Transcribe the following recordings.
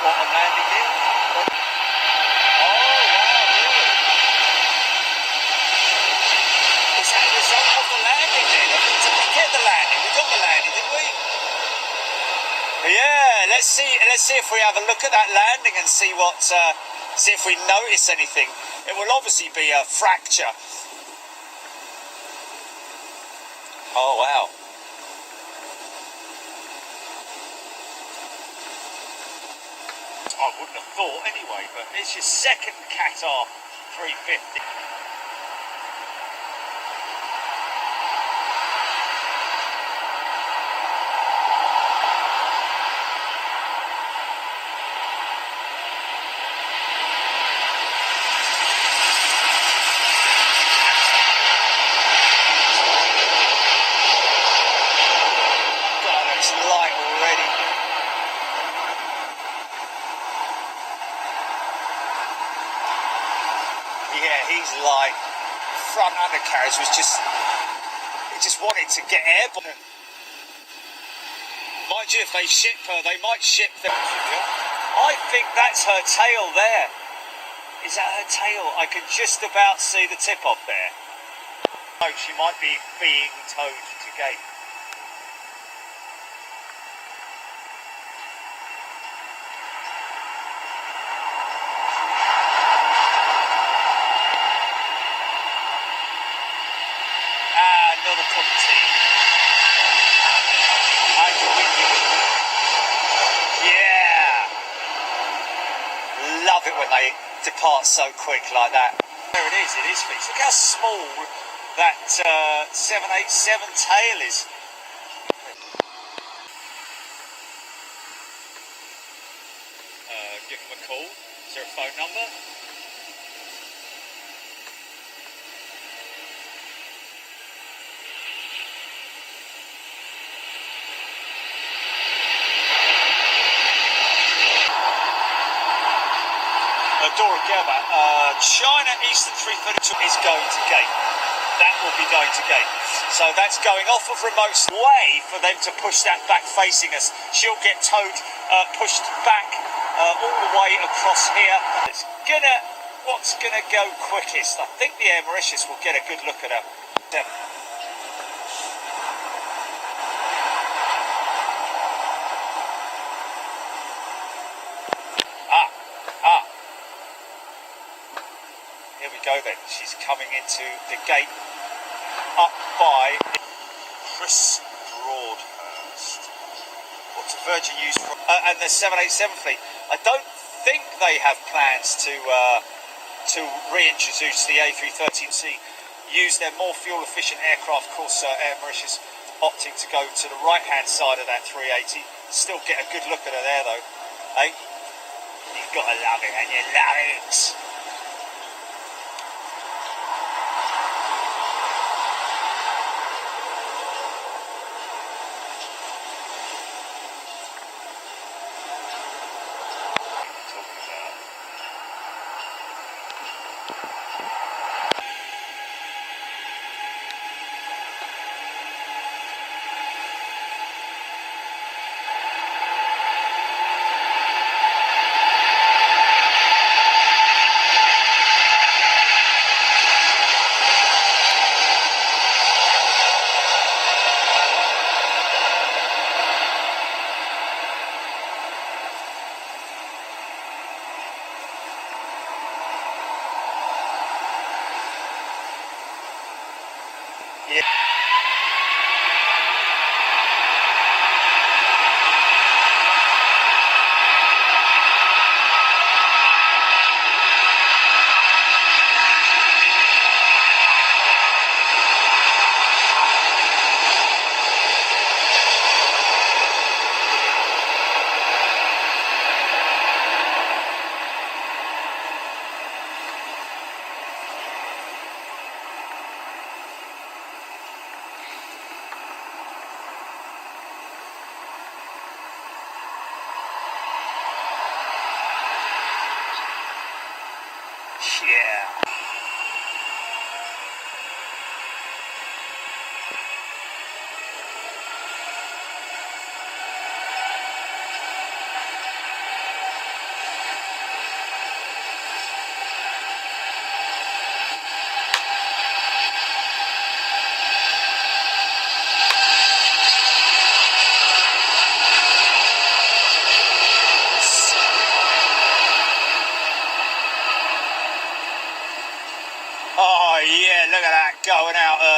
What, on landing gear? Oh, wow, really? Is that a result of the landing then? Did we get the landing? We got the landing, didn't we? Yeah, let's see if we have a look at that landing and see see if we notice anything. It will obviously be a fracture. Oh wow. I wouldn't have thought anyway, but it's your second Qatar 350. Light already. Yeah, he's light. Front undercarriage was he just wanted to get airborne. Mind you, if they ship her, they might ship them. I think that's her tail there. Is that her tail? I can just about see the tip off there. Oh, she might be being towed to gate. Another property. Yeah. Love it when they depart so quick like that. There it is fixed. Look how small that 787 tail is. Give them a call. Is there a phone number? Dora Gerber, China Eastern 332 is going to gate. That will be going to gate. So that's going off of remote way for them to push that back facing us. She'll get towed, pushed back all the way across here. What's gonna go quickest? I think the Air Mauritius will get a good look at her. Here we go then. She's coming into the gate up by Chris Broadhurst. What's a Virgin use from and the 787 fleet? I don't think they have plans to reintroduce the A313C. Use their more fuel efficient aircraft. Of course, Air Mauritius opting to go to the right hand side of that 380. Still get a good look at her there though. Hey, you've got to love it, and you love it. Yeah.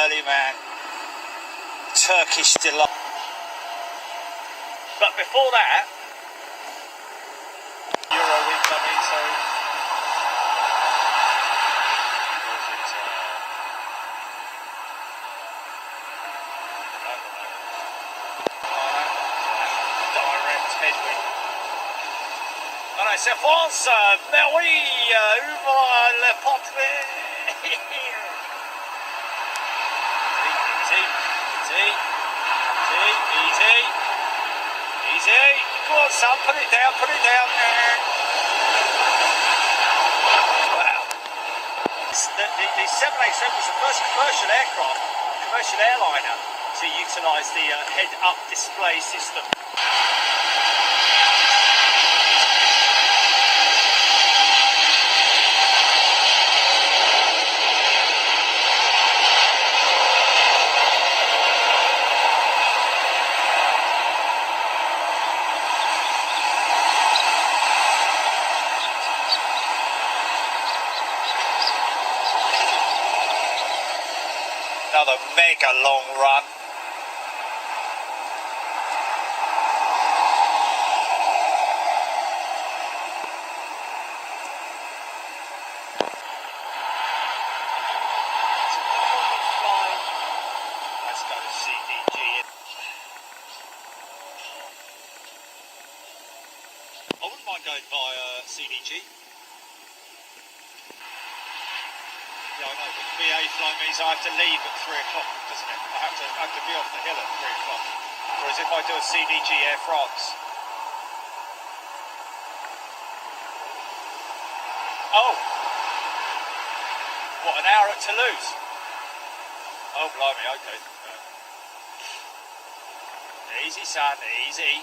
early, man. Turkish delight. But before that, Euro week, I mean, so. Direct headwind. Voilà, c'est France, mais oui, ouvre le portrait. Easy. Go on, son, put it down. Wow. The 787 was the first commercial airliner to utilise the head-up display system. Another mega long run. Let's go to CDG. I wouldn't mind going via CDG. Yeah, I know, but BA flight means I have to leave at 3 o'clock, doesn't it? I have to be off the hill at 3 o'clock. Whereas if I do a CDG Air France. Oh! What, an hour at Toulouse? Oh, blimey, okay. Easy, son, easy.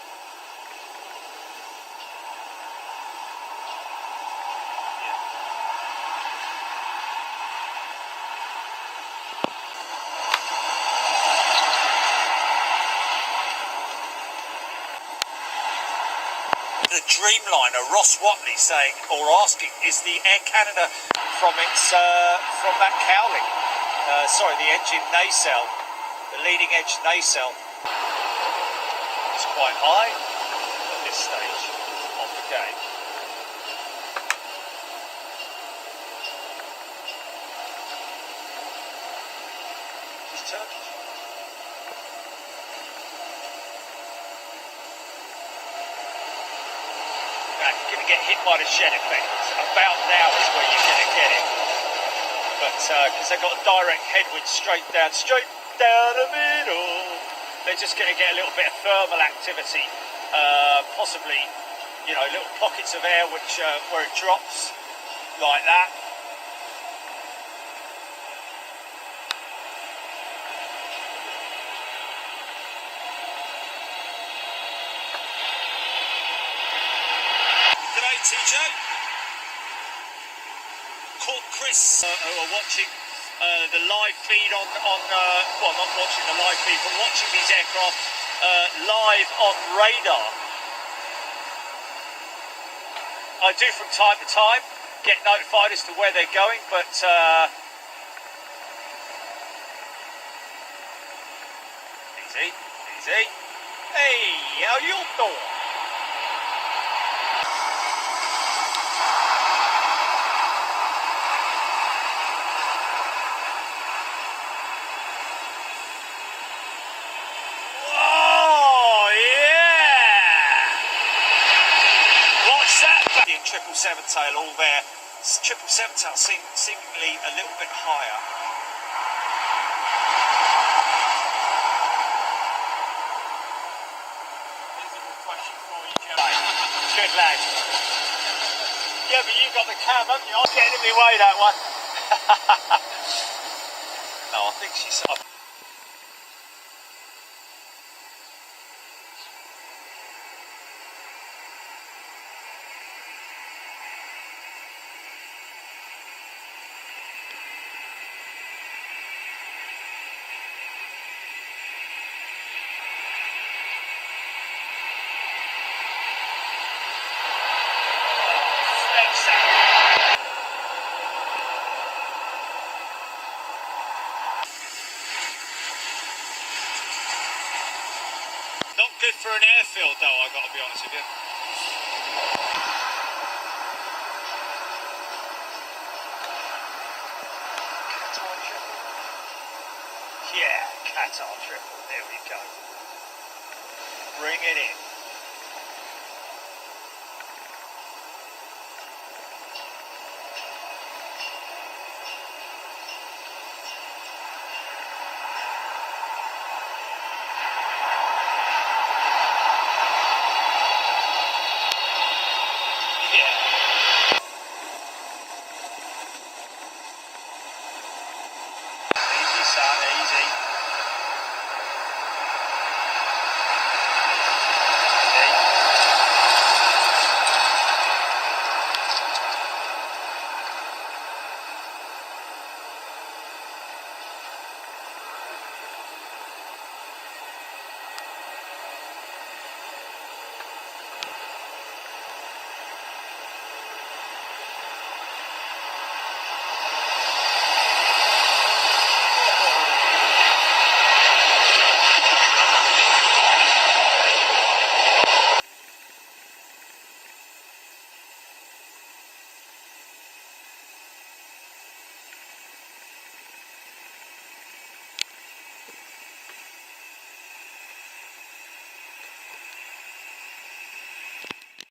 The Dreamliner, Ross Watley saying, or asking, is the Air Canada from that cowling? Sorry, the engine nacelle, the leading edge nacelle. It's quite high at this stage of the game. It's Turkish. You're going to get hit by the shed effect. About now is where you're going to get it. But because they've got a direct headwind straight down the middle, they're just going to get a little bit of thermal activity. Possibly, little pockets of air where it drops like that. TJ, caught Chris, who are watching the live feed well, not watching the live feed, but watching these aircraft live on radar. I do from time to time get notified as to where they're going, but easy. Hey, how you doing? Triple seven tail all there. Triple seven tail seemingly a little bit higher. Here's a good question for you, Joe. Good lad. Yeah, but you got the cam, haven't you? I'll get in my way that one. No, I think she's up. for an airfield though, I got to be honest with you. Yeah, Qatar triple. There we go. Bring it in.